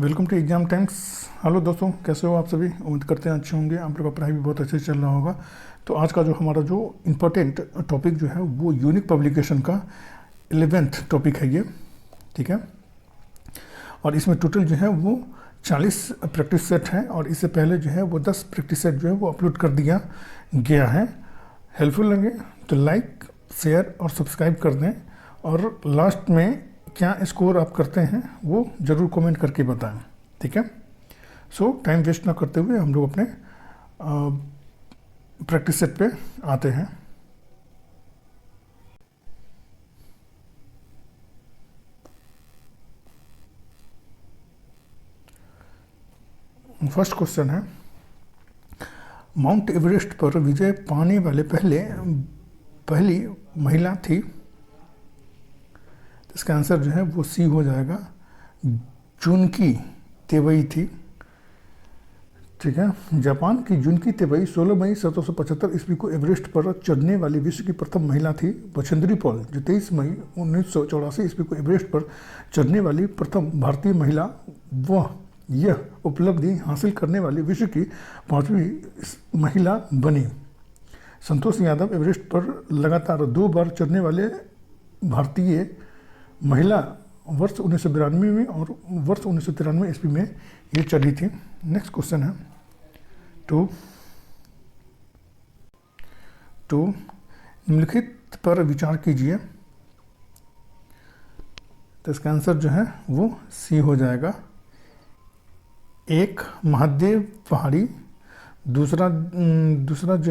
Welcome to exam times. Hello दोस्तों, कैसे हो आप सभी? उम्मीद करते हैं अच्छे होंगे। आप लोग का पढ़ाई भी बहुत अच्छे से चल रहा होगा। तो आज का हमारा इम्पोर्टेंट टॉपिक है वो यूनिक पब्लिकेशन का 11th टॉपिक है ये, ठीक है। और इसमें टोटल है वो 40 प्रैक्टिस सेट है और इससे पहले है वो 10 प्रैक्टिस सेट वो अपलोड कर दिया गया है। हेल्पफुल लगे तो लाइक, शेयर और सब्सक्राइब कर दें। और लास्ट में क्या स्कोर आप करते हैं वो ज़रूर कमेंट करके बताएं, ठीक है। सो टाइम वेस्ट ना करते हुए हम लोग अपने प्रैक्टिस सेट पे आते हैं। फर्स्ट क्वेश्चन है, माउंट एवरेस्ट पर विजय पाने वाले पहली महिला थी। इसका आंसर है वो सी हो जाएगा, जुनकी तेवई थी, ठीक है। जापान की जुनकी तेवई 16 मई 1775 ईस्वी को एवरेस्ट पर चढ़ने वाली विश्व की प्रथम महिला थी। बछेंद्री पॉल जो 23 मई 1984 ईस्वी को एवरेस्ट पर चढ़ने वाली प्रथम भारतीय महिला, यह उपलब्धि हासिल करने वाली विश्व की 5वीं महिला बनी। संतोष यादव एवरेस्ट पर लगातार 2 बार चढ़ने वाले भारतीय महिला वर्ष 1992 में और वर्ष 1993 ईस्वी में ये चढ़ी थी। नेक्स्ट क्वेश्चन है टू निम्नलिखित पर विचार कीजिए। तो इसका आंसर है वो सी हो जाएगा। एक महादेव पहाड़ी, दूसरा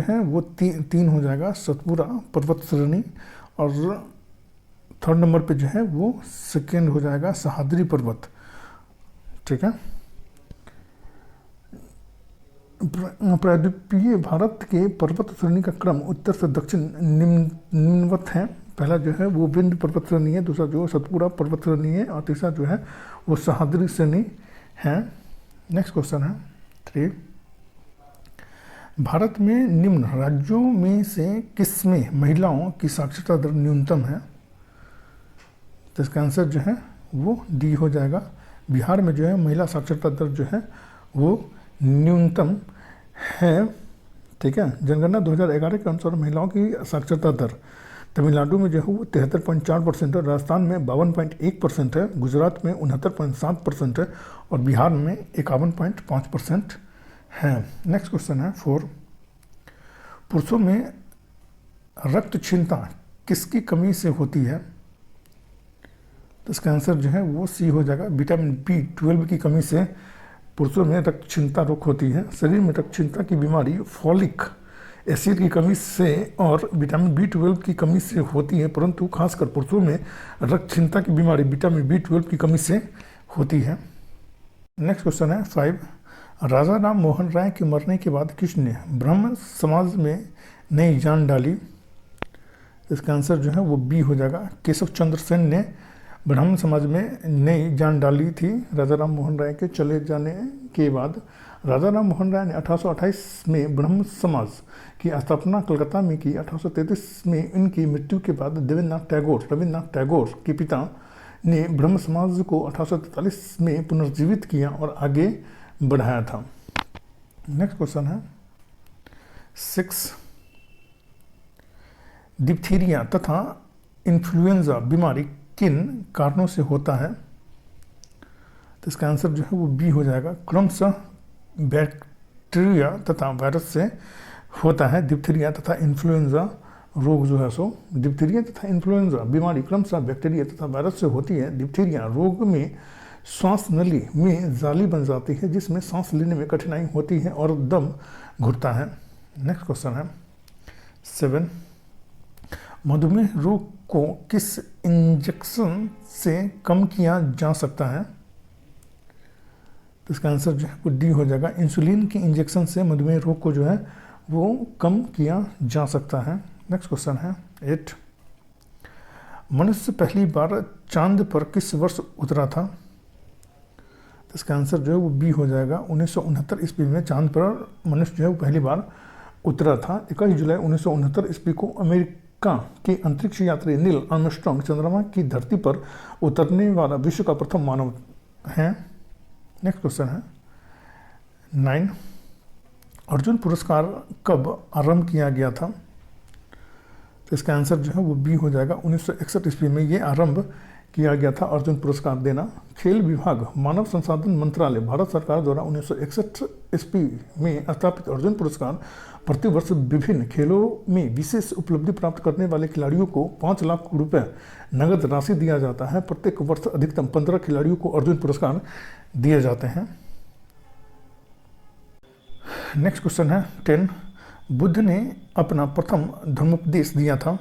है वो तीन हो जाएगा सतपुरा पर्वत श्रेणी, और थर्ड नंबर पे है वो सेकेंड हो जाएगा सह्याद्री पर्वत, ठीक है। प्रायद्वीपीय भारत के पर्वत श्रेणी का क्रम उत्तर से दक्षिण निम्नवत है। पहला है वो विंध्य पर्वत श्रेणी है, दूसरा सतपुरा पर्वत श्रेणी है, और तीसरा है वो सह्याद्री श्रेणी है। नेक्स्ट क्वेश्चन है 3, भारत में निम्न राज्यों में से किसमें महिलाओं की साक्षरता दर न्यूनतम है। तो इसका आंसर है वो डी हो जाएगा। बिहार में है महिला साक्षरता दर है वो न्यूनतम है, ठीक है। जनगणना 2011 के अनुसार महिलाओं की साक्षरता दर तमिलनाडु में है वो 73.4% है, राजस्थान में 52.1% है, गुजरात में 69.7% है और बिहार में 51.5% है। नेक्स्ट क्वेश्चन है 4, पुरुषों में रक्त क्षीणता किसकी कमी से होती है। तो इसका आंसर है वो सी हो जाएगा। विटामिन B12 की कमी से पुरुषों में रक्त क्षीणता रोग होती है। शरीर में रक्त क्षीणता की बीमारी फॉलिक एसिड की कमी से और विटामिन B12 की कमी से होती है, परंतु खासकर पुरुषों में रक्त क्षीणता की बीमारी विटामिन B12 की कमी से होती है। नेक्स्ट क्वेश्चन है 5, राजा राम मोहन राय के मरने के बाद किसने ब्राह्मण समाज में नई जान डाली। इसका आंसर है वो बी हो जाएगा। केशव चंद्र सेन ने ब्राह्मण समाज में नई जान डाली थी राजा राम मोहन राय के चले जाने के बाद। राजा राम मोहन राय ने 1828 में ब्रह्म समाज की स्थापना कलकत्ता में की। 1833 में इनकी मृत्यु के बाद रविन्द्रनाथ टैगोर के पिता ने ब्रह्म समाज को 1843 में पुनर्जीवित किया और आगे बढ़ाया था। नेक्स्ट क्वेश्चन है 6, डिप्थीरिया तथा इन्फ्लुएंजा बीमारी किन कारणों से होता है। तो इसका आंसर है वो बी हो जाएगा। क्रमशः बैक्टीरिया तथा वायरस से होता है। डिप्थीरिया तथा इन्फ्लुएंजा रोग डिप्थीरिया तथा इन्फ्लुएंजा बीमारी क्रमशः बैक्टीरिया तथा वायरस से होती है। डिप्थीरिया रोग में श्वास नली में जाली बन जाती है जिसमें सांस लेने में कठिनाई होती है और दम घुटता है। नेक्स्ट क्वेश्चन है 7, मधुमेह रोग को किस इंजेक्शन से कम किया जा सकता है। तो इसका आंसर वो डी हो जाएगा। इंसुलिन के इंजेक्शन से मधुमेह रोग को है वो कम किया जा सकता है। नेक्स्ट क्वेश्चन है 8, मनुष्य पहली बार चांद पर किस वर्ष उतरा था। तो इसका आंसर वो बी हो जाएगा। 1969 ईस्वी में चांद पर मनुष्य वो पहली बार उतरा था। 21 जुलाई 1969 ईस्वी को अमेरिका के अंतरिक्ष यात्री नील आर्मस्ट्रांग चंद्रमा की धरती पर उतरने वाला विश्व का प्रथम मानव है। नेक्स्ट क्वेश्चन है 9, अर्जुन पुरस्कार कब आरंभ किया गया था? तो इसका आंसर जो है वो बी हो जाएगा। 1961 ईस्वी में ये आरंभ किया गया था अर्जुन पुरस्कार देना। खेल विभाग मानव संसाधन मंत्रालय भारत सरकार द्वारा 1961 ईस्वी में स्थापित अर्जुन पुरस्कार प्रतिवर्ष विभिन्न खेलों में विशेष उपलब्धि प्राप्त करने वाले खिलाड़ियों को 5 लाख रुपए नगद राशि दिया जाता है। प्रत्येक वर्ष अधिकतम 15 खिलाड़ियों को अर्जुन पुरस्कार दिए जाते हैं। नेक्स्ट क्वेश्चन है 10, बुद्ध ने अपना प्रथम धर्मोपदेश दिया था?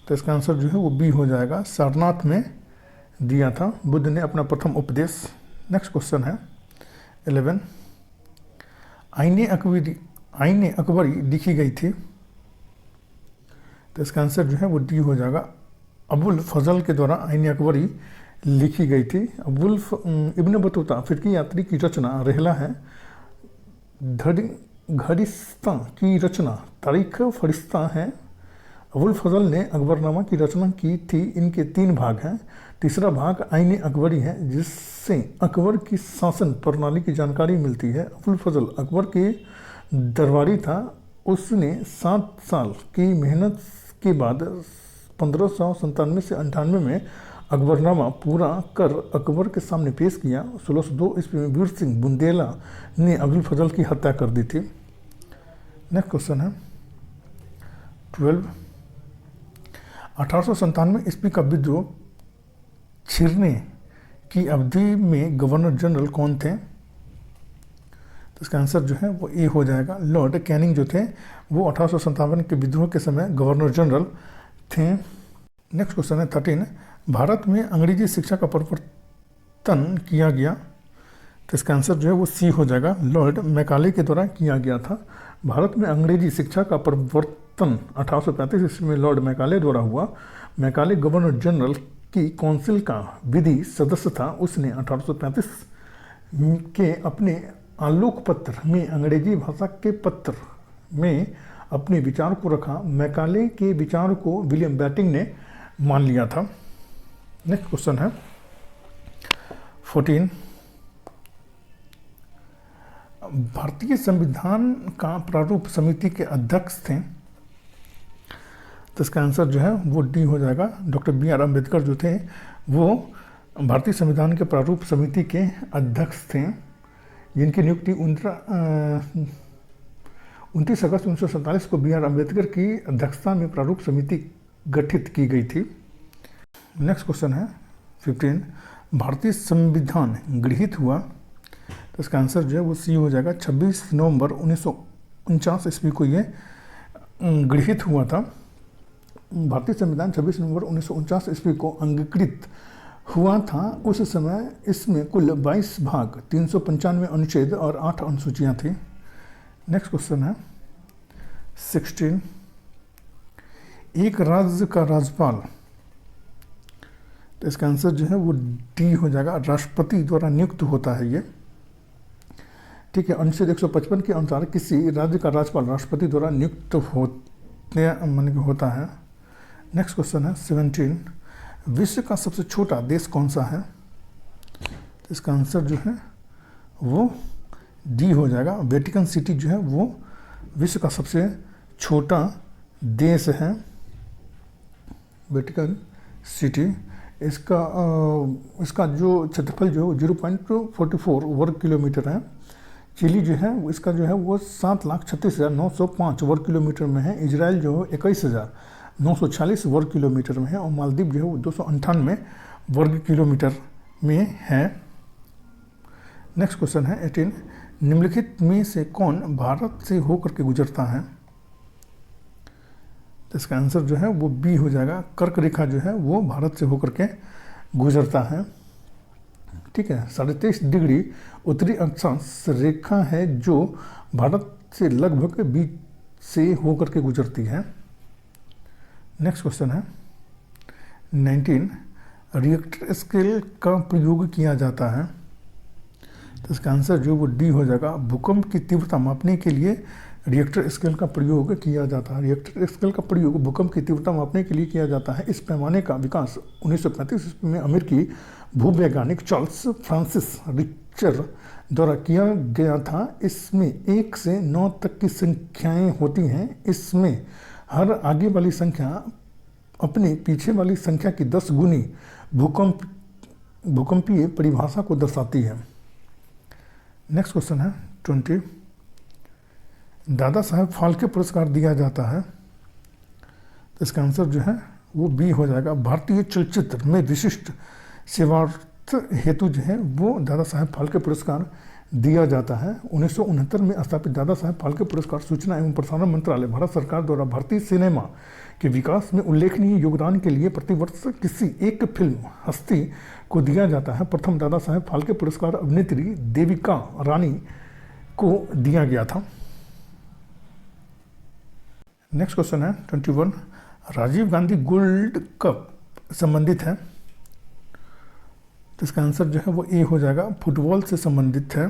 तो इसका आंसर जो है वो बी हो जाएगा, सारनाथ में दिया था बुद्ध ने अपना प्रथम उपदेश। नेक्स्ट क्वेश्चन है 11, आईने अकबरी लिखी गई थी? तो इसका आंसर जो है वो डी हो जाएगा, अबुल फजल के द्वारा आईने अकबरी लिखी गई थी। अबुल इब्न बतूता फिरकी यात्री की रचना रहला है। घड़िस्ता की रचना तारीख फरिश्ता है। अबुल फजल ने अकबरनामा की रचना की थी। इनके 3 भाग हैं। तीसरा भाग आईने अकबरी है जिससे अकबर की शासन प्रणाली की जानकारी मिलती है। अबुल फजल अकबर के दरबारी था। उसने 7 साल की मेहनत के बाद 1597 से 98 में अकबरनामा पूरा कर अकबर के सामने पेश किया। 1602 ईस्वी में वीर सिंह बुंदेला ने अबुल फजल की हत्या कर दी थी। नेक्स्ट क्वेश्चन है 12, 1897 ईस्वी का विद्रोह छिड़ने की अवधि में गवर्नर जनरल कौन थे? तो इसका आंसर जो है वो ए हो जाएगा, लॉर्ड कैनिंग जो थे वो 1857 के विद्रोह के समय गवर्नर जनरल थे। नेक्स्ट क्वेश्चन है 13, भारत में अंग्रेजी शिक्षा का प्रवर्तन किया गया? तो इसका आंसर जो है वो सी हो जाएगा, लॉर्ड मैकाले के द्वारा किया गया था। भारत में अंग्रेजी शिक्षा का प्रवर्तन 1835 ईस्वी में लॉर्ड मैकाले द्वारा हुआ। मैकाले गवर्नर जनरल की काउंसिल का विधि सदस्य था। उसने 1835 के अपने आलोक पत्र में अंग्रेजी भाषा के पत्र में अपने विचार को रखा। मैकाले के विचार को विलियम बैटिंग ने मान लिया था। नेक्स्ट क्वेश्चन है 14, भारतीय संविधान का प्रारूप समिति के अध्यक्ष थे? तो इसका आंसर जो है वो डी हो जाएगा, डॉक्टर बी.आर. अम्बेडकर जो थे वो भारतीय संविधान के प्रारूप समिति के अध्यक्ष थे, जिनकी नियुक्ति 29 अगस्त 1947 को बी.आर. अम्बेडकर की अध्यक्षता में प्रारूप समिति गठित की गई थी। नेक्स्ट क्वेश्चन है 15, भारतीय संविधान गृहीत हुआ? तो इसका आंसर जो है वो सी हो जाएगा, 26 नवंबर 1949 ईस्वी को ये गृहीत हुआ था। भारतीय संविधान 26 नवंबर 1949 ईस्वी को अंगीकृत हुआ था। उस समय इसमें कुल 22 भाग, 395 अनुच्छेद और 8 अनुसूचियाँ थी। नेक्स्ट क्वेश्चन है 16, एक राज्य का राज्यपाल? तो इसका आंसर जो है वो डी हो जाएगा, राष्ट्रपति द्वारा नियुक्त होता है ये। ठीक है, अनुच्छेद 155 के अनुसार किसी राज्य का राज्यपाल राष्ट्रपति द्वारा नियुक्त होता है। नेक्स्ट क्वेश्चन है 17, विश्व का सबसे छोटा देश कौन सा है? तो इसका आंसर जो है वो डी हो जाएगा, वेटिकन सिटी जो है वो विश्व का सबसे छोटा देश है, वेटिकन सिटी। इसका जो क्षेत्रफल जो 0.44 वर्ग किलोमीटर है। चिली जो है इसका जो है वो 7,36,905 वर्ग किलोमीटर में है। इजराइल जो है 21,946 वर्ग किलोमीटर में है और मालदीव जो है वो 298 वर्ग किलोमीटर में है। नेक्स्ट क्वेश्चन है 18, निम्नलिखित में से कौन भारत से होकर के गुजरता है? तो इसका आंसर जो है वो बी हो जाएगा, कर्क रेखा जो है वो भारत से होकर के गुजरता है। ठीक है, 23.5 डिग्री उत्तरी अक्षांश रेखा है जो भारत से लगभग बीच से होकर के गुजरती है। नेक्स्ट क्वेश्चन है 19, रिएक्टर स्केल का प्रयोग किया जाता है? तो इसका आंसर जो वो डी हो जाएगा, भूकंप की तीव्रता मापने के लिए रिएक्टर स्केल का प्रयोग किया जाता है। रिएक्टर स्केल का प्रयोग भूकंप की तीव्रता मापने के लिए किया जाता है। इस पैमाने का विकास 1935 ईस्वी में अमेरिकी भूवैज्ञानिक चार्ल्स फ्रांसिस रिचर द्वारा किया गया था। इसमें 1 से 9 तक की संख्याएं होती हैं। इसमें हर आगे वाली संख्या अपनी पीछे वाली संख्या की 10 गुनी भूकंपीय परिभाषा को दर्शाती है। नेक्स्ट क्वेश्चन है 20। दादा साहेब फाल्के पुरस्कार दिया जाता है, तो इसका आंसर जो है वो बी हो जाएगा। भारतीय चलचित्र में विशिष्ट सेवार्थ हेतु जो है वो दादा साहेब फाल्के पुरस्कार दिया जाता है। 1969 में स्थापित दादा साहेब फाल्के पुरस्कार सूचना एवं प्रसारण मंत्रालय, भारत सरकार द्वारा भारतीय सिनेमा के विकास में उल्लेखनीय योगदान के लिए प्रतिवर्ष किसी एक फिल्म हस्ती को दिया जाता है। प्रथम दादा साहेब फाल्के पुरस्कार अभिनेत्री देविका रानी को दिया गया था। नेक्स्ट क्वेश्चन है 21। राजीव गांधी गोल्ड कप संबंधित है, तो इसका आंसर जो है वो ए हो जाएगा, फुटबॉल से संबंधित है।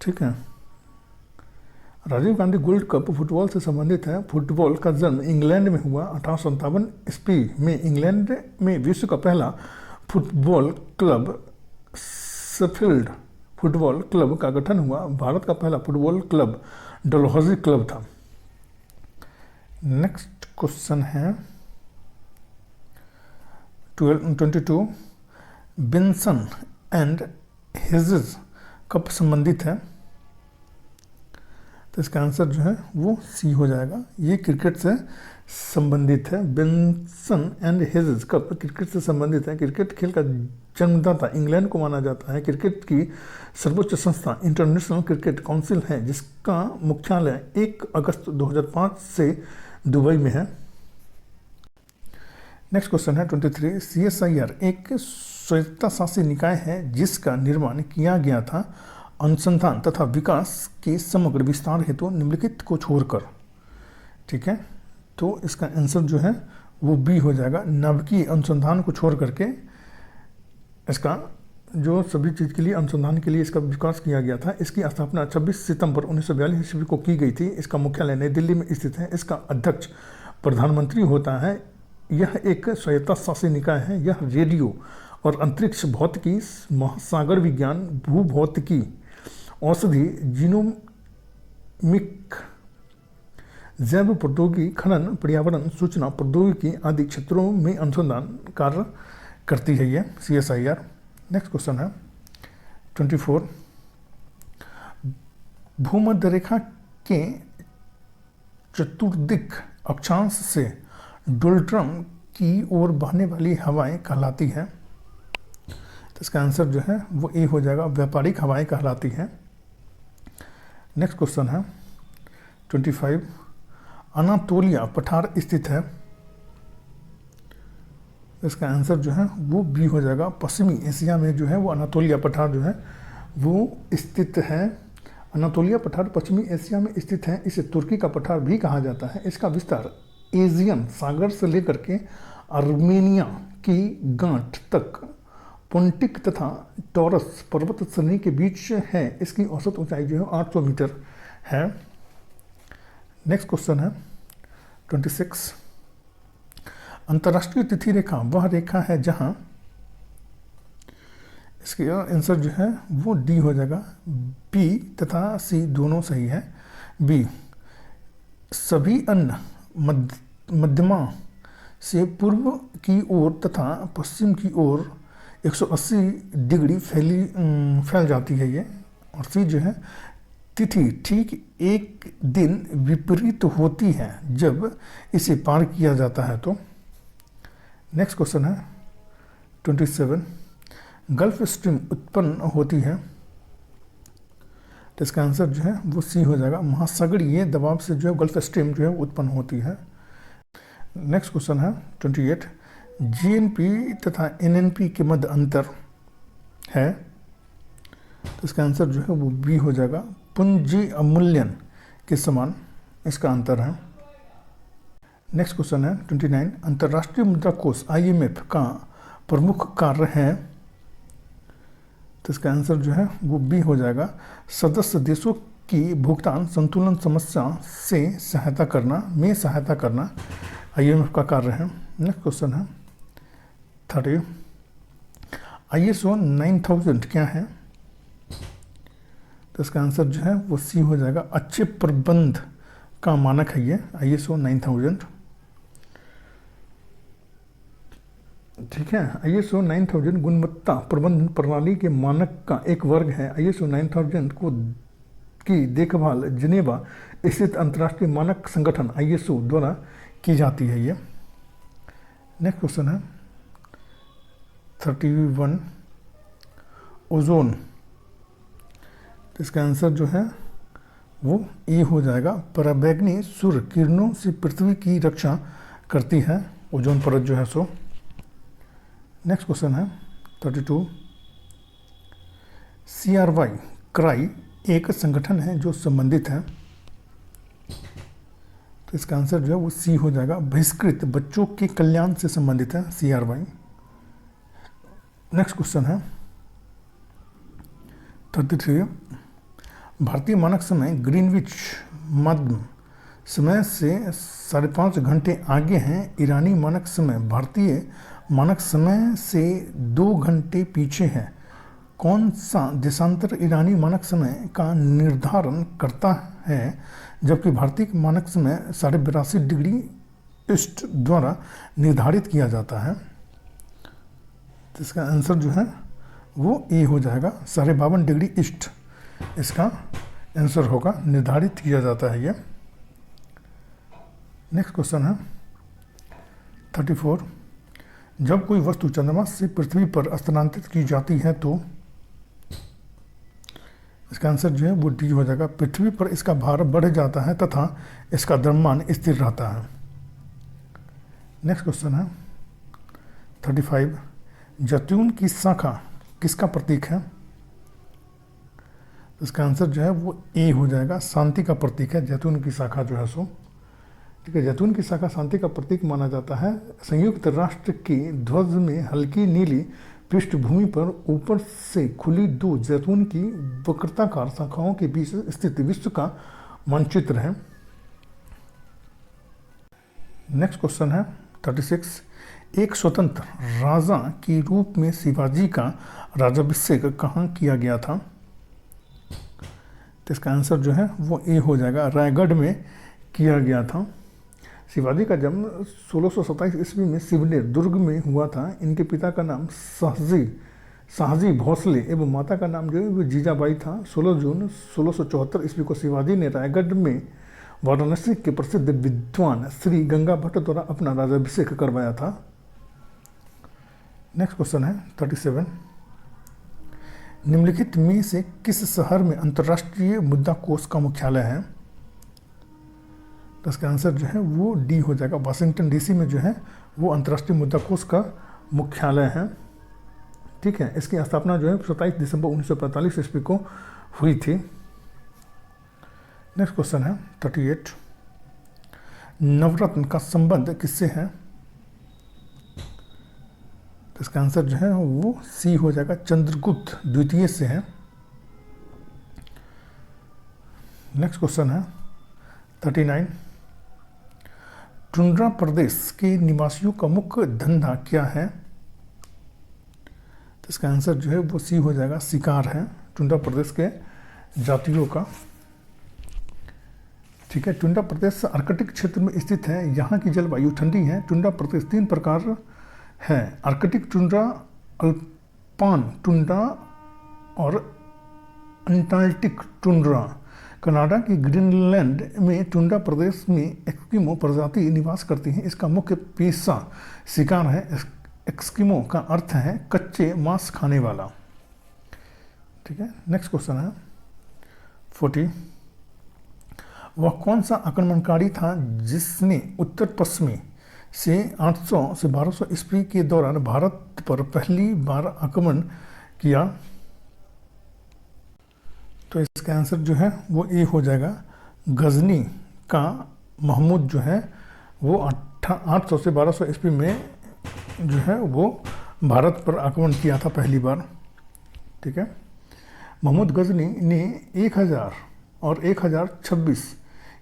ठीक है, Rajiv Gandhi gold cup football से संबंधित है। फुटबॉल का जन्म इंग्लैंड में हुआ। 1857 ईस्वी में इंग्लैंड में विश्व का पहला football club Sheffield football club का गठन हुआ। भारत का पहला फुटबॉल क्लब डलहौजी क्लब था। नेक्स्ट क्वेश्चन है 22। बिन्सन एंड हेजेस कब संबंधित है, तो इसका आंसर जो है वो सी हो जाएगा। ये क्रिकेट से संबंधित है। बिन्सन एंड हेजेस कप क्रिकेट से संबंधित है। क्रिकेट खेल का जन्मदाता इंग्लैंड को माना जाता है। क्रिकेट की सर्वोच्च संस्था इंटरनेशनल क्रिकेट काउंसिल है, जिसका मुख्यालय 1 अगस्त 2005 से दुबई में है। नेक्स्ट क्वेश्चन है 23। CSIR एक स्वायत्तशासी निकाय है जिसका निर्माण किया गया था अनुसंधान तथा विकास के समग्र विस्तार हेतु निम्नलिखित को छोड़कर। ठीक है, तो इसका आंसर जो है वो बी हो जाएगा। नाभिकीय अनुसंधान को छोड़ करके इसका जो सभी चीज़ के लिए अनुसंधान के लिए इसका विकास किया गया था। इसकी स्थापना 26 सितंबर 1942 ईस्वी को की गई थी। इसका मुख्यालय नई दिल्ली में स्थित है। इसका अध्यक्ष प्रधानमंत्री होता है। यह एक स्वायत्तशासी निकाय है। यह रेडियो और अंतरिक्ष भौतिकी, महासागर विज्ञान, भूभौतिकी, औषधि, जीनोमिक, जैव प्रौद्योगिकी, खनन, पर्यावरण, सूचना प्रौद्योगिकी आदि क्षेत्रों में अनुसंधान कार्य करती है ये CSIR। नेक्स्ट क्वेश्चन है 24। भूमध्य रेखा के चतुर्दिक अक्षांश से डोल्ड्रम की ओर बहने वाली हवाएं कहलाती हैं, तो इसका आंसर जो है वो ए हो जाएगा, व्यापारिक हवाएं कहलाती हैं। नेक्स्ट क्वेश्चन है 25। अनातोलिया पठार स्थित है, इसका आंसर जो है वो बी हो जाएगा। पश्चिमी एशिया में जो है वो अनातोलिया पठार जो है वो स्थित है। अनातोलिया पठार पश्चिमी एशिया में स्थित है। इसे तुर्की का पठार भी कहा जाता है। इसका विस्तार एजियन सागर से लेकर के आर्मेनिया की गांठ तक पोंटिक तथा टॉरस पर्वत श्रेणी के बीच है। इसकी औसत ऊंचाई जो है 800 मीटर है। नेक्स्ट क्वेश्चन है 26। अंतर्राष्ट्रीय तिथि रेखा वह रेखा है जहां, इसके आंसर जो है वो डी हो जाएगा। बी तथा सी दोनों सही है। बी सभी अन्य मध्यमा से पूर्व की ओर तथा पश्चिम की ओर 180 डिग्री फैल जाती है ये। और सी जो है तिथि ठीक एक दिन विपरीत होती है जब इसे पार किया जाता है। तो नेक्स्ट क्वेश्चन है 27। गल्फ स्ट्रीम उत्पन्न होती है, तो इसका आंसर जो है वो सी हो जाएगा। महासागरीय दबाव से जो है गल्फ स्ट्रीम जो है उत्पन्न होती है। नेक्स्ट क्वेश्चन है 28। GNP तथा NNP के मध्य अंतर है, तो इसका आंसर जो है वो बी हो जाएगा। पूंजी अवमूल्यन के समान इसका अंतर है। नेक्स्ट क्वेश्चन है 29। अंतर्राष्ट्रीय मुद्रा कोष IMF का प्रमुख कार्य है, तो इसका आंसर जो है वो बी हो जाएगा, सदस्य देशों की भुगतान संतुलन समस्या से सहायता करना IMF का कार्य है। नेक्स्ट क्वेश्चन है 30, ISO 9000 क्या है? तो इसका आंसर जो है वो सी हो जाएगा, अच्छे प्रबंध का मानक है ये ISO 9000। ठीक है, ISO 9000 गुणवत्ता प्रबंधन प्रणाली के मानक का एक वर्ग है। ISO 9000 को की देखभाल जिनेवा स्थित अंतर्राष्ट्रीय मानक संगठन ISO द्वारा की जाती है ये। नेक्स्ट क्वेश्चन है 31, ओजोन। तो इसका आंसर जो है वो ए हो जाएगा, पराबैंगनी सूर्य किरणों से पृथ्वी की रक्षा करती है ओजोन परत जो है सो। नेक्स्ट क्वेश्चन है 32, CRY क्राई एक संगठन है जो संबंधित है। तो इसका आंसर जो है वो सी हो जाएगा, बहिष्कृत बच्चों के कल्याण से संबंधित है CRY। नेक्स्ट क्वेश्चन है 33, भारतीय मानक समय ग्रीनविच मध्य समय से 5.5 घंटे आगे हैं। ईरानी मानक समय भारतीय मानक समय से 2 घंटे पीछे है। कौन सा देशांतर ईरानी मानक समय का निर्धारण करता है, जबकि भारतीय मानक समय 82.5 डिग्री ईस्ट द्वारा निर्धारित किया जाता है? तो इसका आंसर जो है वो ए हो जाएगा, 52.5 डिग्री ईस्ट इसका आंसर होगा, निर्धारित किया जाता है ये। नेक्स्ट क्वेश्चन है 34, जब कोई वस्तु चंद्रमा से पृथ्वी पर स्थानांतरित की जाती है तो? इसका आंसर जो है वो डी हो जाएगा, पृथ्वी पर इसका भार बढ़ जाता है तथा इसका द्रव्यमान स्थिर रहता है। नेक्स्ट क्वेश्चन है 35, जैतून की शाखा किसका प्रतीक है? इसका आंसर जो है वो ए हो जाएगा, शांति का प्रतीक है जैतून की शाखा जो है सो। ठीक है, जैतून की शाखा शांति का प्रतीक माना जाता है। संयुक्त राष्ट्र के ध्वज में हल्की नीली पृष्ठभूमि पर ऊपर से खुली 2 जैतून की वक्रताकार शाखाओं के बीच स्थित विश्व का मानचित्र है। नेक्स्ट क्वेश्चन है 36, एक स्वतंत्र राजा के रूप में शिवाजी का राज्याभिषेक कहाँ किया गया था? तो इसका आंसर जो है वो ए हो जाएगा, रायगढ़ में किया गया था। शिवाजी का जन्म 1627 ईस्वी में सिवनेर दुर्ग में हुआ था। इनके पिता का नाम शाहजी भोसले एवं माता का नाम जो है वो जीजाबाई था। 16 जून 1674 ईस्वी को शिवाजी ने रायगढ़ में वाराणसी के प्रसिद्ध विद्वान श्री गंगा भट्ट द्वारा अपना राज्याभिषेक करवाया था। नेक्स्ट क्वेश्चन है 37, निम्नलिखित में से किस शहर में अंतर्राष्ट्रीय मुद्रा कोष का मुख्यालय है? तो इसका आंसर जो है वो डी हो जाएगा, वाशिंगटन DC में जो है वो अंतर्राष्ट्रीय मुद्रा कोष का मुख्यालय है। ठीक है, इसकी स्थापना जो है 27 दिसंबर 1945 ईस्वी को हुई थी। नेक्स्ट क्वेश्चन है 38, नवरत्न का संबंध किससे है? तो इसका आंसर जो है वो सी हो जाएगा, चंद्रगुप्त द्वितीय से है। नेक्स्ट क्वेश्चन है 39, टुंड्रा प्रदेश के निवासियों का मुख्य धंधा क्या है? तो इसका आंसर जो है वो सी हो जाएगा, शिकार है टुंड्रा प्रदेश के जातियों का। ठीक है, टुंड्रा प्रदेश आर्कटिक क्षेत्र में स्थित है। यहाँ की जलवायु ठंडी है। टुंड्रा प्रदेश 3 प्रकार है, आर्कटिक टुंड्रा, अल्पाइन टुंड्रा और अंटार्कटिक टुंड्रा। कनाडा की ग्रीनलैंड में टुंड्रा प्रदेश में एस्किमो प्रजाति निवास करती हैं। इसका मुख्य पेशा शिकार है। एस्किमो का अर्थ है कच्चे मांस खाने वाला। ठीक है, नेक्स्ट क्वेश्चन है 40, वह कौन सा आक्रमणकारी था जिसने उत्तर पश्चिमी से 800 से 1200 ईस्वी के दौरान भारत पर पहली बार आक्रमण किया? तो इसका आंसर जो है वो ए हो जाएगा, गजनी का महमूद जो है वो 800 से 1200 ईस्वी में जो है वो भारत पर आक्रमण किया था पहली बार। ठीक है। मोहम्मद गजनी ने 1000 और 1026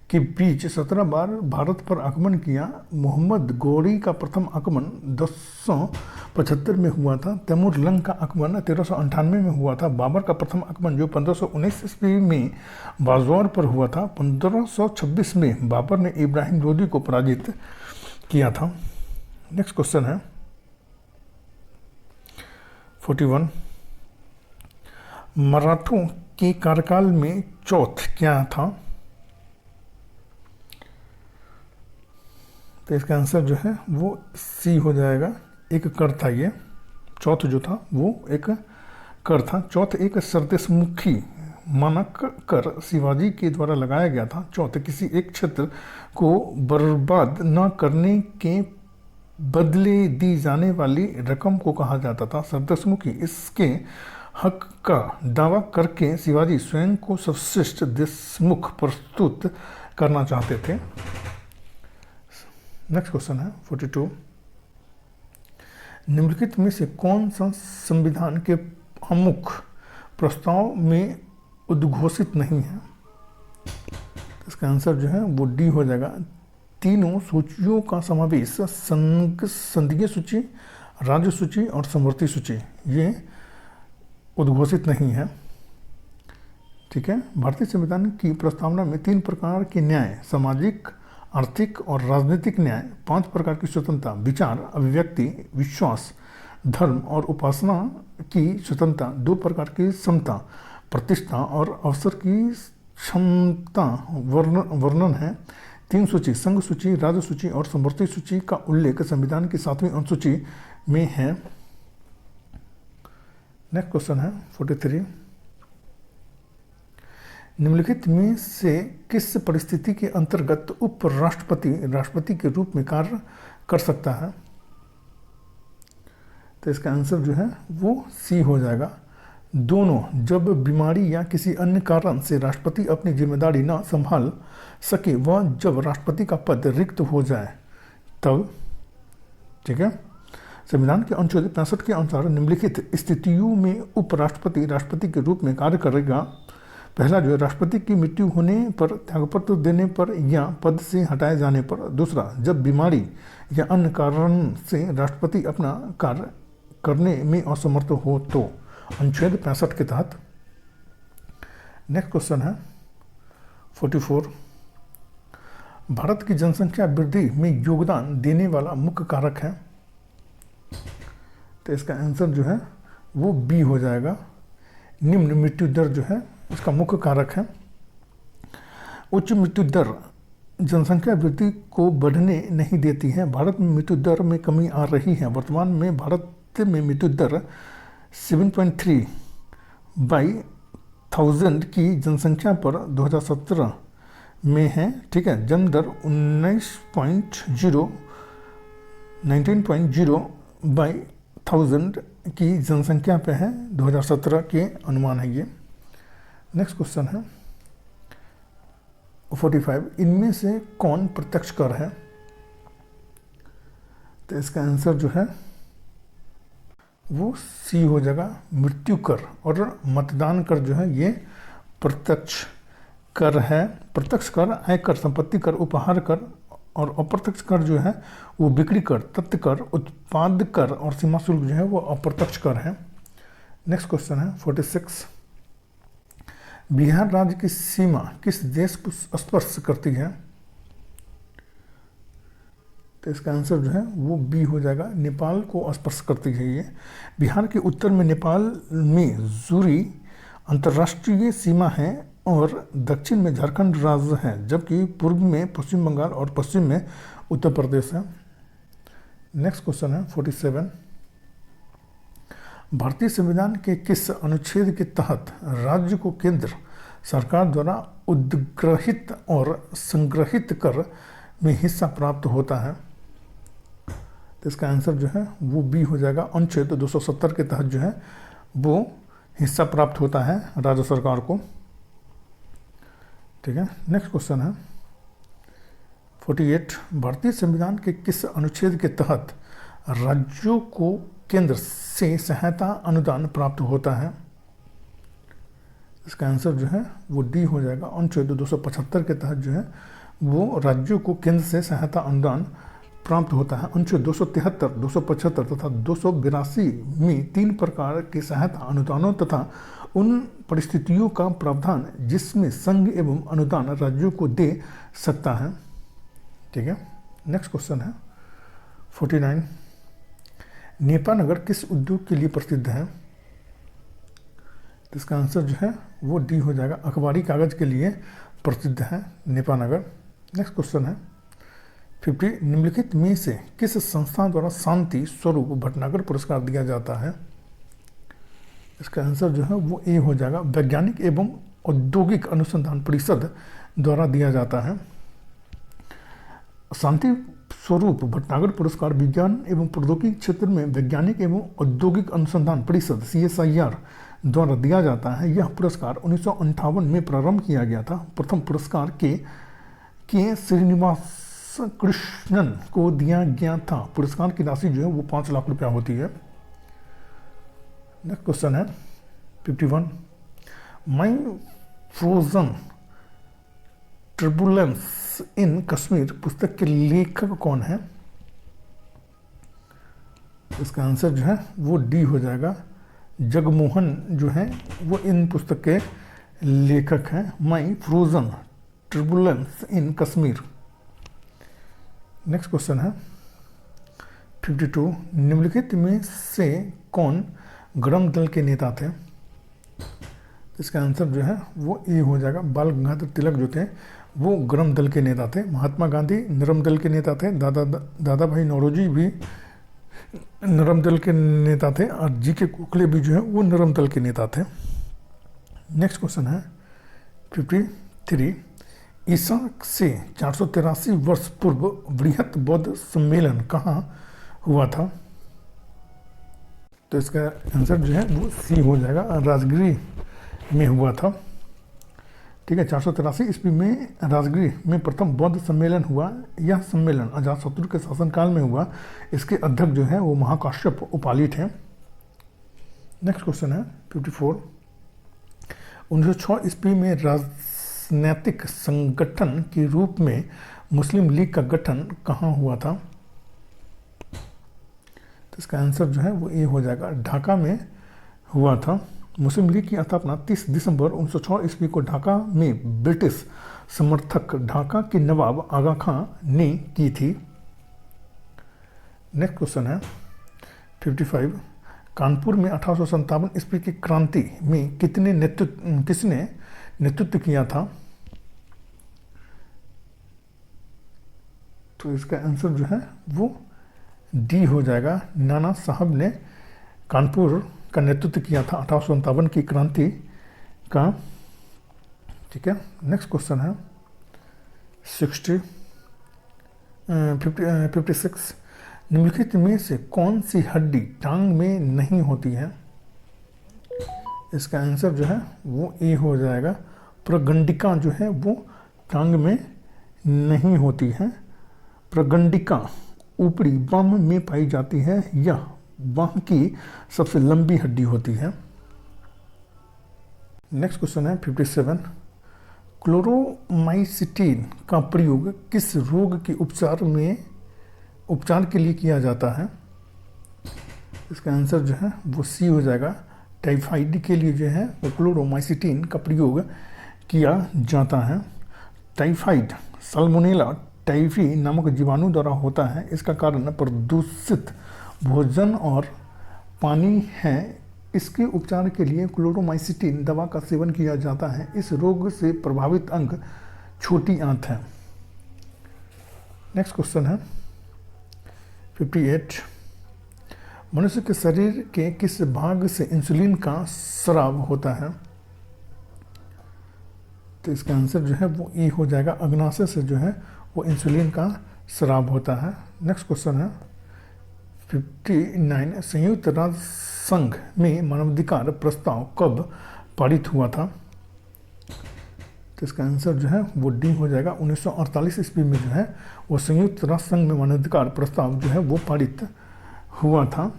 के बीच 17 बार भारत पर आक्रमण किया। मोहम्मद गौरी का प्रथम आक्रमण 1075 में हुआ था। तैमूर लंग का आक्रमण 1398 में हुआ था। बाबर का प्रथम आक्रमण जो 1519 ईस्वी में बाजौर पर हुआ था। 1526 में बाबर ने इब्राहिम लोदी को पराजित किया था। नेक्स्ट क्वेश्चन है 41। मराठों के कार्यकाल में चौथ क्या था? तो इसका आंसर जो है वो सी हो जाएगा, एक कर था। ये चौथ जो था वो एक कर था। चौथ एक सरदेशमुखी मानक कर शिवाजी के द्वारा लगाया गया था। चौथ किसी एक क्षेत्र को बर्बाद न करने के बदले दी जाने वाली रकम को कहा जाता था सरदेशमुखी। इसके हक का दावा करके शिवाजी स्वयं को सर्वश्रेष्ठ देशमुख प्रस्तुत करना चाहते थे। नेक्स्ट क्वेश्चन है 42। निम्नलिखित में से कौन सा संविधान के प्रमुख प्रस्ताव में उद्घोषित नहीं है? इसका आंसर जो है वो डी हो जाएगा। तीनों सूचियों का समावेश संघीय सूची, राज्य सूची और समवर्ती सूची ये उद्घोषित नहीं है। ठीक है। भारतीय संविधान की प्रस्तावना में 3 प्रकार के न्याय, सामाजिक, आर्थिक और राजनीतिक न्याय, 5 प्रकार की स्वतंत्रता, विचार, अभिव्यक्ति, विश्वास, धर्म और उपासना की स्वतंत्रता, 2 प्रकार की समता, प्रतिष्ठा और अवसर की क्षमता वर्णन है। 3 सूची, संघ सूची, राज्य सूची और समवर्ती सूची का उल्लेख संविधान की 7वीं अनुसूची में है। नेक्स्ट क्वेश्चन है 43। निम्नलिखित में से किस परिस्थिति के अंतर्गत उपराष्ट्रपति राष्ट्रपति के रूप में कार्य कर सकता है? तो इसका आंसर जो है वो सी हो जाएगा। दोनों, जब बीमारी या किसी अन्य कारण से राष्ट्रपति अपनी जिम्मेदारी न संभाल सके व जब राष्ट्रपति का पद रिक्त हो जाए तब। ठीक है। संविधान के अनुच्छेद 65 के अनुसार निम्नलिखित स्थितियों में उपराष्ट्रपति राष्ट्रपति के रूप में कार्य करेगा। पहला जो है राष्ट्रपति की मृत्यु होने पर, त्यागपत्र देने पर या पद से हटाए जाने पर। दूसरा, जब बीमारी या अन्य कारण से राष्ट्रपति अपना कार्य करने में असमर्थ हो तो, अनुच्छेद 65 के तहत। नेक्स्ट क्वेश्चन है 44। भारत की जनसंख्या वृद्धि में योगदान देने वाला मुख्य कारक है। तो इसका आंसर जो है वो बी हो जाएगा। निम्न मृत्यु दर जो है इसका मुख्य कारक है। उच्च मृत्यु दर जनसंख्या वृद्धि को बढ़ने नहीं देती है। भारत में मृत्यु दर में कमी आ रही है। वर्तमान में भारत में मृत्यु दर 7.3 बाई 1000 की जनसंख्या पर 2017 में है। ठीक है। जन्म दर 19.0 बाई 1000 की जनसंख्या पे है। 2017 के अनुमान है ये। नेक्स्ट क्वेश्चन है 45। इनमें से कौन प्रत्यक्ष कर है? तो इसका आंसर जो है वो सी हो जाएगा, मृत्यु कर। और मतदान कर जो है ये प्रत्यक्ष कर है। प्रत्यक्ष कर आयकर, संपत्ति कर, उपहार कर, और अप्रत्यक्ष कर जो है वो बिक्री कर, तत्व कर, उत्पाद कर और सीमा शुल्क जो है वो अप्रत्यक्ष कर है। नेक्स्ट क्वेश्चन है 46। बिहार राज्य की सीमा किस देश को स्पर्श करती है? तो इसका आंसर जो है वो बी हो जाएगा, नेपाल को स्पर्श करती है ये। बिहार के उत्तर में नेपाल में जूरी अंतर्राष्ट्रीय सीमा है और दक्षिण में झारखंड राज्य है, जबकि पूर्व में पश्चिम बंगाल और पश्चिम में उत्तर प्रदेश है। नेक्स्ट क्वेश्चन है 47। भारतीय संविधान के किस अनुच्छेद के तहत राज्य को केंद्र सरकार द्वारा उद्ग्रहित और संग्रहित कर में हिस्सा प्राप्त होता है? तो इसका आंसर जो है वो बी हो जाएगा। अनुच्छेद 270 के तहत जो है वो हिस्सा प्राप्त होता है राज्य सरकार को। ठीक है। नेक्स्ट क्वेश्चन है 48। भारतीय संविधान के किस अनुच्छेद के तहत राज्यों को केंद्र से सहायता अनुदान प्राप्त होता है? इसका आंसर जो है वो डी हो जाएगा। अनुच्छेद 275 के तहत जो है वो राज्यों को केंद्र से सहायता अनुदान प्राप्त होता है। अनुच्छेद 273, 275 तथा 282 में 3 प्रकार के सहायता अनुदानों तथा उन परिस्थितियों का प्रावधान जिसमें संघ एवं अनुदान राज्यों को दे सकता है। ठीक है, नेक्स्ट क्वेश्चन है 49। नेपानगर किस उद्योग के लिए प्रसिद्ध है? तो इसका आंसर जो है वो डी हो जाएगा, अखबारी कागज के लिए प्रसिद्ध है नेपानगर। नेक्स्ट क्वेश्चन है 50। निम्नलिखित में से किस संस्था द्वारा शांति स्वरूप भटनागर पुरस्कार दिया जाता है? इसका आंसर जो है वो ए हो जाएगा, वैज्ञानिक एवं औद्योगिक अनुसंधान परिषद द्वारा दिया जाता है। शांति स्वरूप भटनागर पुरस्कार विज्ञान एवं प्रौद्योगिकी क्षेत्र में वैज्ञानिक एवं औद्योगिक अनुसंधान परिषद CSIR द्वारा दिया जाता है। यह पुरस्कार 1958 में प्रारंभ किया गया था। प्रथम पुरस्कार के श्रीनिवास कृष्णन को दिया गया था। पुरस्कार की राशि जो है वो 5 लाख रुपया होती है। नेक्स्ट क्वेश्चन है 51। माई फ्रोजन टर्बुलेंस इन कश्मीर पुस्तक के लेखक कौन है? इसका आंसर जो है वो डी हो जाएगा, जगमोहन जो है वो इन पुस्तक के लेखक हैं। My frozen turbulence in Kashmir. Next question है 52। निम्नलिखित में से कौन गरम दल के नेता थे? इसका आंसर जो है वो ए हो जाएगा, बाल गंगाधर तिलक जो थे वो गरम दल के नेता थे। महात्मा गांधी नरम दल के नेता थे। दादा भाई नौरोजी भी नरम दल के नेता थे और GK गोखले भी जो है वो नरम दल के नेता थे। नेक्स्ट क्वेश्चन है 53। ईसा से 483 वर्ष पूर्व बृहत बौद्ध सम्मेलन कहाँ हुआ था? तो इसका आंसर जो है वो सी हो जाएगा, राजगृह में हुआ था। ठीक है, 483 ईस्वी में राजगृह में प्रथम बौद्ध सम्मेलन हुआ। यह सम्मेलन अजातशत्रु के शासनकाल में हुआ। इसके अध्यक्ष जो है वो महाकाश्यप उपाली थे। नेक्स्ट क्वेश्चन है 54। 1906 ईस्वी में राजनैतिक संगठन के रूप में मुस्लिम लीग का गठन कहाँ हुआ था? तो इसका आंसर जो है वो ए हो जाएगा, ढाका में हुआ था। मुस्लिम लीग की स्थापना 30 दिसंबर 1906 ईस्वी को ढाका में ब्रिटिश समर्थक ढाका के नवाब आगा खां ने की थी। नेक्स्ट क्वेश्चन है 55। कानपुर में 1857 ईस्वी की क्रांति में किसने नेतृत्व किया था? तो इसका आंसर जो है वो डी हो जाएगा, नाना साहब ने कानपुर का नेतृत्व किया था 1857 की क्रांति का। ठीक है, नेक्स्ट क्वेश्चन है 56। निम्नलिखित में से कौन सी हड्डी टांग में नहीं होती है? इसका आंसर जो है वो ए हो जाएगा, प्रगंडिका जो है वो टांग में नहीं होती है। प्रगंडिका ऊपरी बाह में पाई जाती है। यह बाह की सबसे लंबी हड्डी होती है। नेक्स्ट क्वेश्चन है 57। क्लोरोमाइसिटिन का प्रयोग किस रोग के उपचार के लिए किया जाता है? इसका आंसर जो है वो सी हो जाएगा, टाइफाइड के लिए जो है वो क्लोरोमाइसिटिन का प्रयोग किया जाता है। टाइफाइड साल्मोनेला टाइफी नामक जीवाणु द्वारा होता है। इसका कारण प्रदूषित भोजन और पानी है। इसके उपचार के लिए क्लोरोमाइसिटिन दवा का सेवन किया जाता है। इस रोग से प्रभावित अंग छोटी आंत है। नेक्स्ट क्वेश्चन है 58। मनुष्य के शरीर के किस भाग से इंसुलिन का स्राव होता है? तो इसका आंसर जो है वो ए हो जाएगा, अग्नाशय से जो है वो इंसुलिन का स्राव होता है। नेक्स्ट क्वेश्चन है 59। संयुक्त राष्ट्र संघ में मानवाधिकार प्रस्ताव कब पारित हुआ था? तो इसका आंसर जो है वो डी हो जाएगा, 1948 ईस्वी में जो है वो संयुक्त राष्ट्र संघ में मानवाधिकार प्रस्ताव जो है वो पारित हुआ था।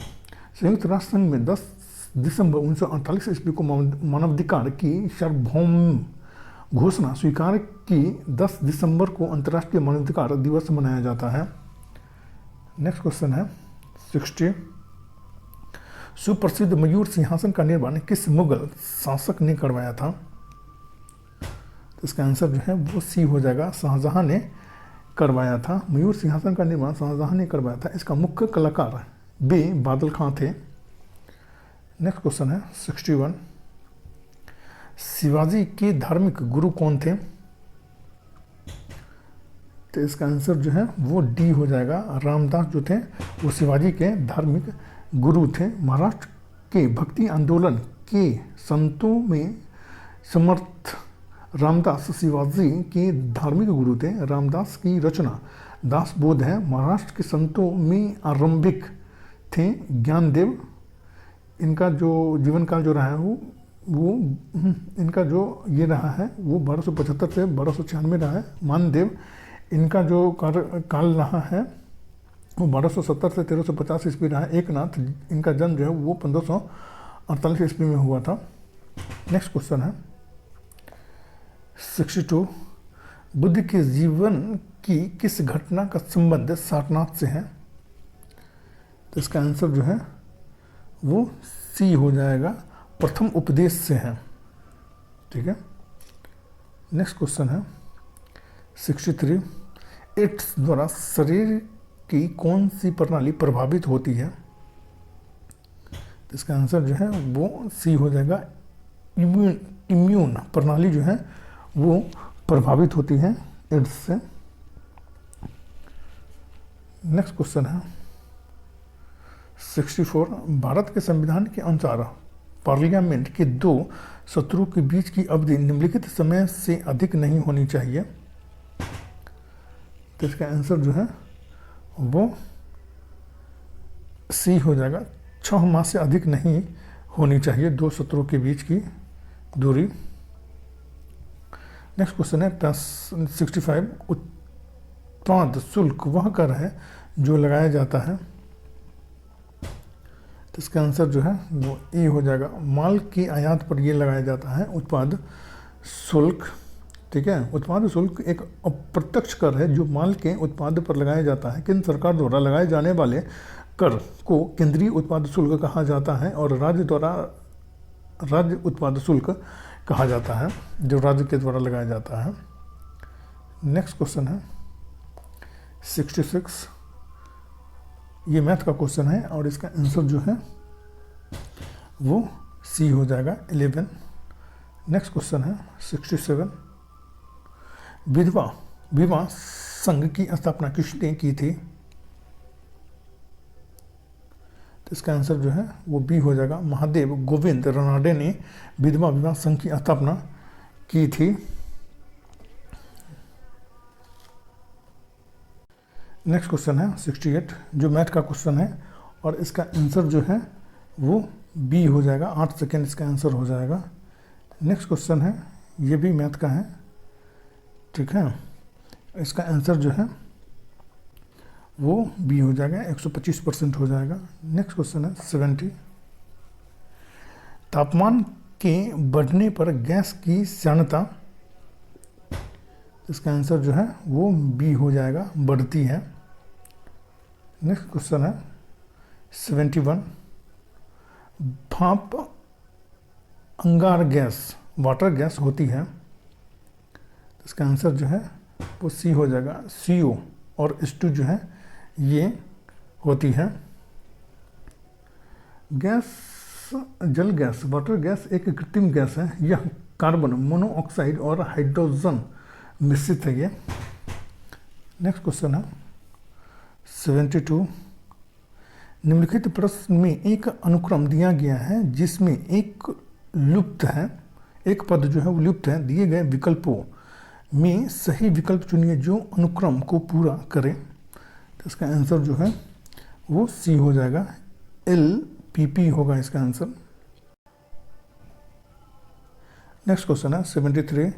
संयुक्त राष्ट्र संघ में 10 दिसंबर 1948 ईस्वी को मानवाधिकार की सार्वभौम घोषणा स्वीकार की 10 दिसंबर को अंतर्राष्ट्रीय मानवाधिकार दिवस मनाया जाता है। नेक्स्ट क्वेश्चन है 60। सुप्रसिद्ध मयूर सिंहासन का निर्माण किस मुगल शासक ने करवाया था? तो इसका आंसर जो है वो सी हो जाएगा, शाहजहां ने करवाया था। मयूर सिंहासन का निर्माण शाहजहां ने करवाया था। इसका मुख्य कलाकार बे बादल खां थे। नेक्स्ट क्वेश्चन है 61। शिवाजी के धार्मिक गुरु कौन थे? तो इसका आंसर जो है वो डी हो जाएगा। रामदास जो थे वो शिवाजी के धार्मिक गुरु थे। महाराष्ट्र के भक्ति आंदोलन के संतों में समर्थ रामदास शिवाजी के धार्मिक गुरु थे। रामदास की रचना दासबोध है। महाराष्ट्र के संतों में आरंभिक थे ज्ञानदेव। इनका जो जीवन काल जो रहा है वो इनका जो ये रहा है वो 1275 से 1296 रहा है। मानदेव इनका जो काल रहा है वो 1270 से 1350 ईस्वी रहा है। एकनाथ इनका जन्म जो है वो 1548 ईस्वी में हुआ था। नेक्स्ट क्वेश्चन है 62। बुद्ध के जीवन की किस घटना का संबंध सारनाथ से है? तो इसका आंसर जो है वो सी हो जाएगा, प्रथम उपदेश से है। ठीक है। नेक्स्ट क्वेश्चन है 63। एड्स द्वारा शरीर की कौन सी प्रणाली प्रभावित होती है? तो इसका आंसर जो है वो सी हो जाएगा, इम्यून प्रणाली जो है वो प्रभावित होती है एड्स से। नेक्स्ट क्वेश्चन है 64। भारत के संविधान के अनुसार पार्लियामेंट के दो सत्रों के बीच की अवधि निम्नलिखित समय से अधिक नहीं होनी चाहिए। तो इसका आंसर जो है वो सी हो जाएगा, 6 माह से अधिक नहीं होनी चाहिए दो सत्रों के बीच की दूरी। नेक्स्ट क्वेश्चन है 65। उत्पाद शुल्क वह कर है जो लगाया जाता है। तो इसका आंसर जो है वो ए हो जाएगा, माल की आयात पर ये लगाया जाता है उत्पाद शुल्क। ठीक है। उत्पाद शुल्क एक अप्रत्यक्ष कर है जो माल के उत्पाद पर लगाया जाता है। केंद्र सरकार द्वारा लगाए जाने वाले कर को केंद्रीय उत्पाद शुल्क कहा जाता है और राज्य द्वारा राज्य उत्पाद शुल्क कहा जाता है, जो राज्य के द्वारा लगाया जाता है। नेक्स्ट क्वेश्चन है 66। ये मैथ का क्वेश्चन है और इसका आंसर जो है वो सी हो जाएगा, 11। नेक्स्ट क्वेश्चन है 67। विधवा संघ की स्थापना किसने की थी? तो इसका आंसर जो है वो बी हो जाएगा, महादेव गोविंद रानडे ने विधवा संघ की स्थापना की थी। नेक्स्ट क्वेश्चन है 68, जो मैथ का क्वेश्चन है और इसका आंसर जो है वो बी हो जाएगा, 8 सेकेंड इसका आंसर हो जाएगा। नेक्स्ट क्वेश्चन है, ये भी मैथ का है। ठीक है। इसका आंसर जो है वो बी हो जाएगा, 125% हो जाएगा। नेक्स्ट क्वेश्चन है 70। तापमान के बढ़ने पर गैस की श्यानता, इसका आंसर जो है वो बी हो जाएगा, बढ़ती है। नेक्स्ट क्वेश्चन है 71। भाप अंगार गैस वाटर गैस होती है, इसका आंसर जो है वो सी हो जाएगा, CO और H2 जो है ये होती है। गैस जल गैस वाटर गैस एक कृत्रिम गैस है। यह कार्बन मोनोऑक्साइड और हाइड्रोजन मिश्रित है ये। नेक्स्ट क्वेश्चन है 72। निम्नलिखित प्रश्न में एक अनुक्रम दिया गया है जिसमें एक लुप्त है, एक पद जो है वो लुप्त है। दिए गए विकल्पों में सही विकल्प चुनिए जो अनुक्रम को पूरा करे। तो इसका आंसर जो है वो सी हो जाएगा, LPP होगा इसका आंसर। नेक्स्ट क्वेश्चन है 73।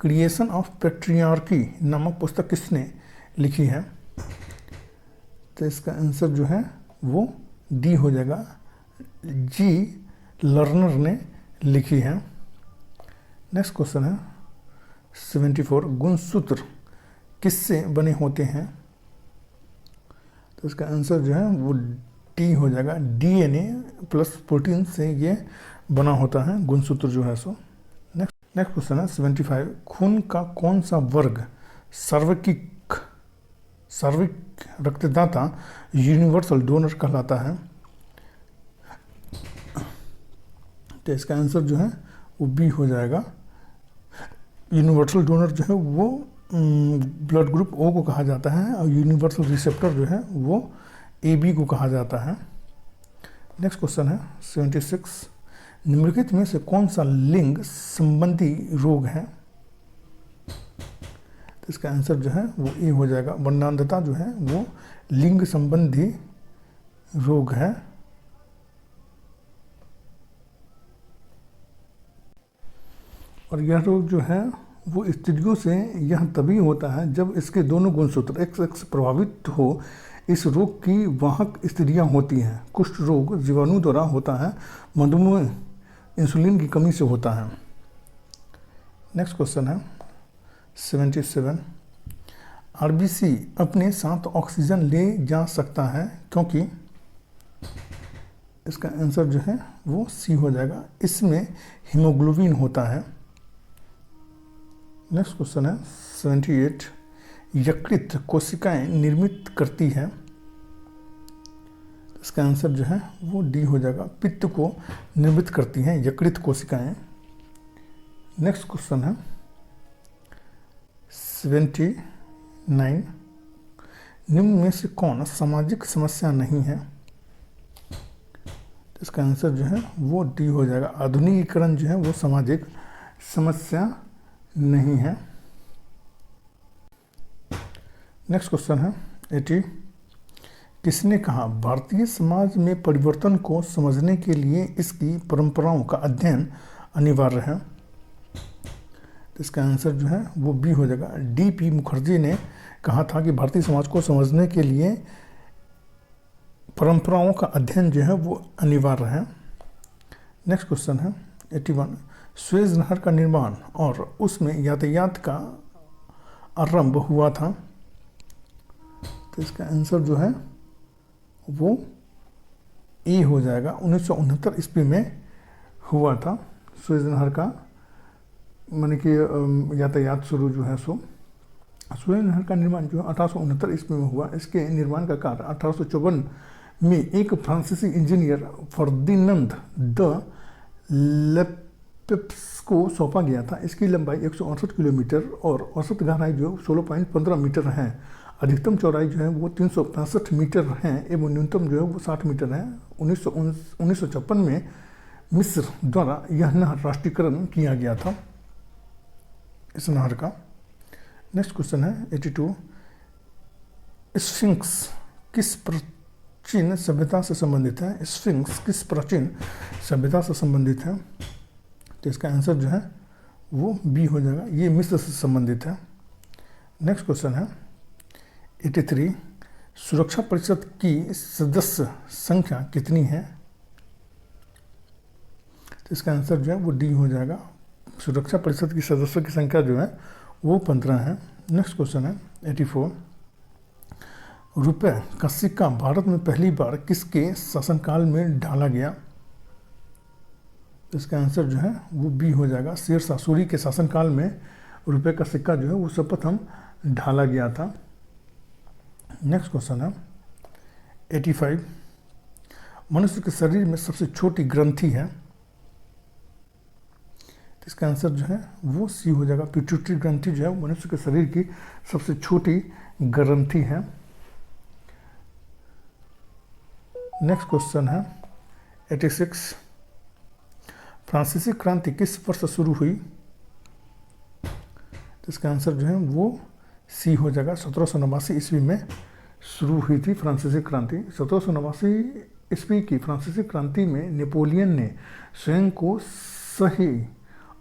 क्रिएशन ऑफ पैट्रियार्की नामक पुस्तक किसने लिखी है? तो इसका आंसर जो है वो डी हो जाएगा, G लर्नर ने लिखी है। नेक्स्ट क्वेश्चन है 74, गुणसूत्र किससे बने होते हैं? तो इसका आंसर जो है वो डी हो जाएगा, डीएनए प्लस प्रोटीन से ये बना होता है गुणसूत्र जो है सो। नेक्स्ट क्वेश्चन है 75, खून का कौन सा वर्ग सार्वत्रिक रक्तदाता यूनिवर्सल डोनर कहलाता है? तो इसका आंसर जो है वो बी हो जाएगा। यूनिवर्सल डोनर जो है वो ब्लड ग्रुप ओ को कहा जाता है और यूनिवर्सल रिसेप्टर जो है वो ए बी को कहा जाता है। नेक्स्ट क्वेश्चन है 76, निम्नलिखित में से कौन सा लिंग संबंधी रोग है? तो इसका आंसर जो है वो ए हो जाएगा। वर्णांधता जो है वो लिंग संबंधी रोग है। और यह रोग जो है वो स्त्रियों से यह तभी होता है जब इसके दोनों गुणसूत्र XX प्रभावित हो। इस रोग की वाहक स्त्रियां होती हैं। कुष्ठ रोग जीवाणु द्वारा होता है। मधुमेह इंसुलिन की कमी से होता है। नेक्स्ट क्वेश्चन है 77, RBC अपने साथ ऑक्सीजन ले जा सकता है क्योंकि? इसका आंसर जो है वो सी हो जाएगा, इसमें हीमोग्लोबिन होता है। नेक्स्ट क्वेश्चन है 78, यकृत कोशिकाएं निर्मित करती है। इसका आंसर जो है वो डी हो जाएगा, पित्त को निर्मित करती हैं यकृत कोशिकाएं। नेक्स्ट क्वेश्चन है 79, निम्न में से कौन सामाजिक समस्या नहीं है? इसका आंसर जो है वो डी हो जाएगा, आधुनिकीकरण जो है वो सामाजिक समस्या नहीं है। नेक्स्ट क्वेश्चन है 80, किसने कहा भारतीय समाज में परिवर्तन को समझने के लिए इसकी परंपराओं का अध्ययन अनिवार्य है? इसका आंसर जो है वो बी हो जाएगा, DP मुखर्जी ने कहा था कि भारतीय समाज को समझने के लिए परंपराओं का अध्ययन जो है वो अनिवार्य है। नेक्स्ट क्वेश्चन है 81, सुएज नहर का निर्माण और उसमें यातायात का आरंभ हुआ था। तो इसका आंसर जो है वो ए हो जाएगा, 1969 ईस्वी में हुआ था सुएज नहर का माने कि यातायात शुरू जो है सो। सुएज नहर का निर्माण जो है 1869 ईस्वी में हुआ। इसके निर्माण का कार्य 1854 में एक फ्रांसीसी इंजीनियर फर्दिनंद द लेपेप्स को सौंपा गया था। इसकी लंबाई 168 किलोमीटर और औसत गहराई जो 16.15 मीटर है। अधिकतम चौड़ाई जो है वो 365 मीटर है एवं न्यूनतम जो है वो 60 मीटर है। 1956 में मिस्र द्वारा यह नहर राष्ट्रीयकरण किया गया था इस नहर का। नेक्स्ट क्वेश्चन है 82, स्फिंक्स किस प्राचीन सभ्यता से संबंधित है? स्फिंक्स किस प्राचीन सभ्यता से संबंधित है? तो इसका आंसर जो है वो बी हो जाएगा, ये मिस्र से संबंधित है। नेक्स्ट क्वेश्चन है 83, सुरक्षा परिषद की सदस्य संख्या कितनी है? तो इसका आंसर जो है वो डी हो जाएगा, सुरक्षा परिषद की सदस्यों की संख्या जो है वो 15 है। नेक्स्ट क्वेश्चन है 84, रुपए का सिक्का भारत में पहली बार किसके शासनकाल में ढाला गया? तो इसका आंसर जो है वो बी हो जाएगा, शेरशाह सूरी के शासनकाल में रुपए का सिक्का जो है वो सर्वप्रथम ढाला गया था। नेक्स्ट क्वेश्चन है 85, मनुष्य के शरीर में सबसे छोटी ग्रंथि है? इसका आंसर जो है वो सी हो जाएगा, पिट्यूटरी ग्रंथि जो है मनुष्य के शरीर की सबसे छोटी ग्रंथि है। नेक्स्ट क्वेश्चन है 86, फ्रांसीसी क्रांति किस वर्ष शुरू हुई? तो इसका आंसर जो है वो सी हो जाएगा, 1789 ईस्वी में शुरू हुई थी फ्रांसीसी क्रांति। 1789 ईस्वी की फ्रांसीसी क्रांति में नेपोलियन ने स्वयं को सही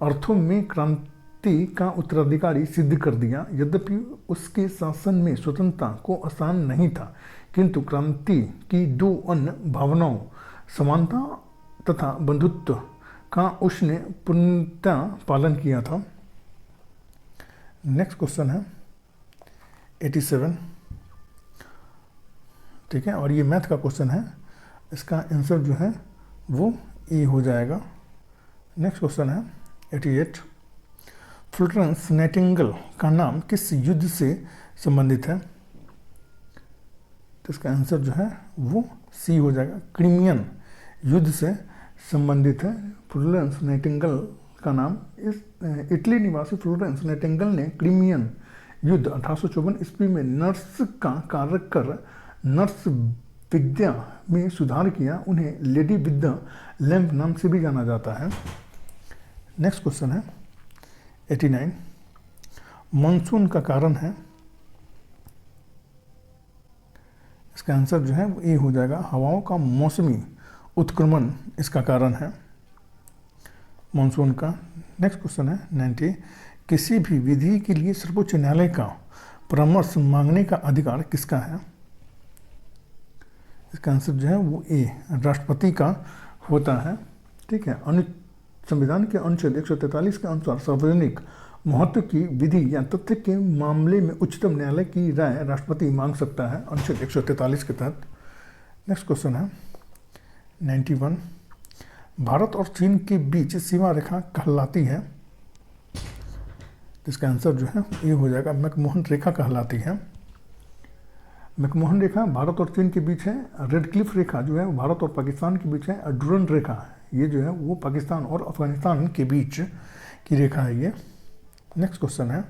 अर्थों में क्रांति का उत्तराधिकारी सिद्ध कर दिया। यद्यपि उसके शासन में स्वतंत्रता को आसान नहीं था, किंतु क्रांति की दो अन्य भावनाओं समानता तथा बंधुत्व का उसने पूर्णतः पालन किया था। नेक्स्ट क्वेश्चन है 87, ठीक है, और ये मैथ का क्वेश्चन है, इसका आंसर जो है वो ए हो जाएगा। नेक्स्ट क्वेश्चन है 88, फ्लोरेंस नाइटिंगेल का नाम किस युद्ध से संबंधित है? तो इसका आंसर जो है वो सी हो जाएगा, क्रीमियन युद्ध से संबंधित है। फ्लोरेंस नाइटिंगेल का नाम, इस इटली निवासी फ्लोरेंस नाइटिंगेल ने क्रीमियन युद्ध 1854 ईस्वी में नर्स का कार्य कर नर्स विद्या में सुधार किया। उन्हें लेडी विद द लैम्प नाम से भी जाना जाता है। नेक्स्ट क्वेश्चन है 89, मानसून का कारण है? इसका आंसर जो है वो ए हो जाएगा, हवाओं का मौसमी उत्क्रमण इसका कारण है मानसून का। नेक्स्ट क्वेश्चन है 90, किसी भी विधि के लिए सर्वोच्च न्यायालय का परामर्श मांगने का अधिकार किसका है? इसका आंसर जो है वो ए, राष्ट्रपति का होता है। ठीक है, संविधान के अनुच्छेद 143 के अनुसार सार्वजनिक महत्व की विधि या तथ्य के मामले में उच्चतम न्यायालय की राय राष्ट्रपति मांग सकता है अनुच्छेद 143 के तहत। नेक्स्ट क्वेश्चन है 91, भारत और चीन के बीच सीमा रेखा कहलाती है? इसका आंसर जो है ये हो जाएगा, मैकमोहन रेखा कहलाती है। मैकमोहन रेखा भारत और चीन के बीच है। रेड क्लिफ रेखा जो है वो भारत और पाकिस्तान के बीच है। और डुरंड रेखा ये जो है वो पाकिस्तान और अफगानिस्तान के बीच की रेखा है ये। नेक्स्ट क्वेश्चन है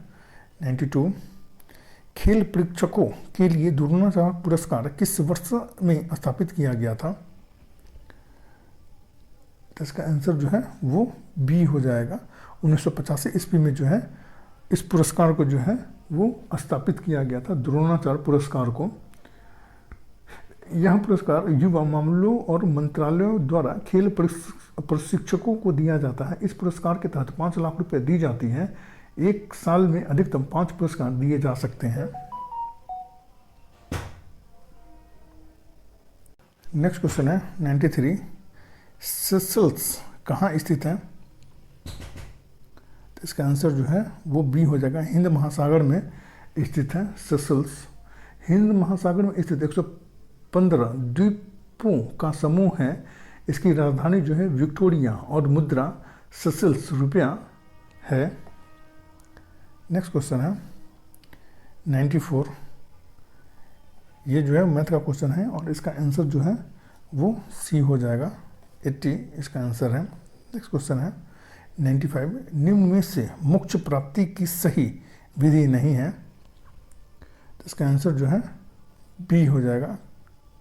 92, खेल परीक्षकों के लिए द्रोणाचार्य पुरस्कार किस वर्ष में स्थापित किया गया था? तो इसका आंसर जो है वो बी हो जाएगा, 1985 ईस्वी में जो है इस पुरस्कार को जो है वो स्थापित किया गया था, द्रोणाचार्य पुरस्कार को। यह पुरस्कार युवा मामलों और मंत्रालयों द्वारा खेल प्रशिक्षकों को दिया जाता है। इस पुरस्कार के तहत 5 लाख रुपए दी जाती हैं। एक साल में अधिकतम 5 पुरस्कार दिए जा सकते हैं। नेक्स्ट क्वेश्चन है 93, सेशल्स कहाँ स्थित है? तो इसका आंसर जो है वो बी हो जाएगा, हिंद महासागर में स्थित है सेशल्स। हिंद महासागर में स्थित 115 द्वीपों का समूह है। इसकी राजधानी जो है विक्टोरिया और मुद्रा सेशल्स रुपया है। नेक्स्ट क्वेश्चन है 94, ये जो है मैथ का क्वेश्चन है और इसका आंसर जो है वो सी हो जाएगा, 80 इसका आंसर है। नेक्स्ट क्वेश्चन है 95, निम्न में से मोक्ष प्राप्ति की सही विधि नहीं है? तो इसका आंसर जो है बी हो जाएगा,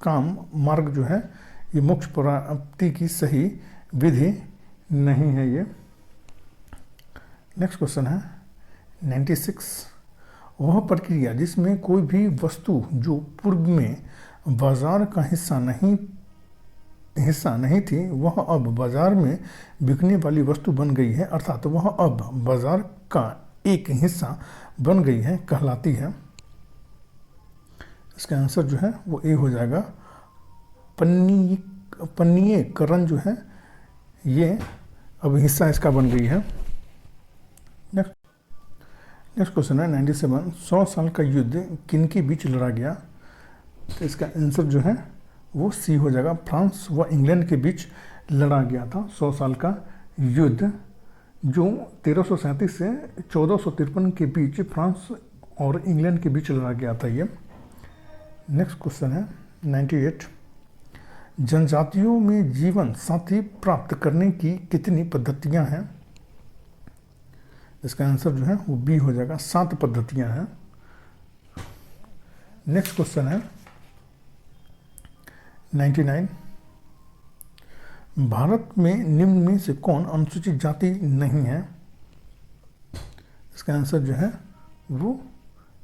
काम मार्ग जो है ये मोक्ष प्राप्ति की सही विधि नहीं है ये। नेक्स्ट क्वेश्चन है 96, वह प्रक्रिया जिसमें कोई भी वस्तु जो पूर्व में बाजार का हिस्सा नहीं थी वह अब बाजार में बिकने वाली वस्तु बन गई है, अर्थात वह अब बाजार का एक हिस्सा बन गई है कहलाती है। इसका आंसर जो है वो ए हो जाएगा, पन्नीयकरण जो है ये अब हिस्सा इसका बन गई है। नेक्स्ट क्वेश्चन है 97, 100 साल का युद्ध किनके बीच लड़ा गया? तो इसका आंसर जो है वो सी हो जाएगा, फ्रांस व इंग्लैंड के बीच लड़ा गया था 100 साल का युद्ध, जो 1337 से 1453 के बीच फ्रांस और इंग्लैंड के बीच लड़ा गया था ये। नेक्स्ट क्वेश्चन है 98, जनजातियों में जीवन साथी प्राप्त करने की कितनी पद्धतियां हैं? इसका आंसर जो है वो बी हो जाएगा, 7 पद्धतियां हैं। नेक्स्ट क्वेश्चन है 99, भारत में निम्न में से कौन अनुसूचित जाति नहीं है? इसका आंसर जो है वो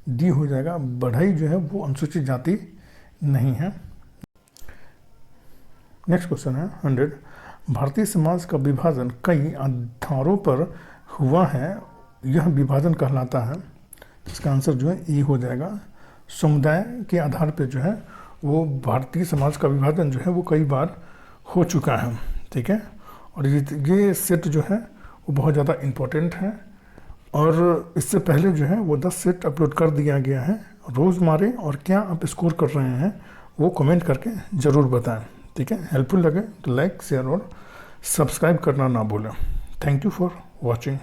डी हो जाएगा, बढ़ई जो है वो अनुसूचित जाति नहीं है। नेक्स्ट क्वेश्चन है 100, भारतीय समाज का विभाजन कई आधारों पर हुआ है, यह विभाजन कहलाता है? इसका आंसर जो है ए हो जाएगा, समुदाय के आधार पर जो है वो भारतीय समाज का विभाजन जो है वो कई बार हो चुका है। ठीक है। और ये सेट जो है वो बहुत ज़्यादा इम्पोर्टेंट है, और इससे पहले जो है वो 10 सेट अपलोड कर दिया गया है। रोज़ मारें और क्या आप स्कोर कर रहे हैं वो कमेंट करके ज़रूर बताएं, ठीक है। हेल्पफुल लगे तो लाइक, शेयर और सब्सक्राइब करना ना भूलें। Thank you for watching.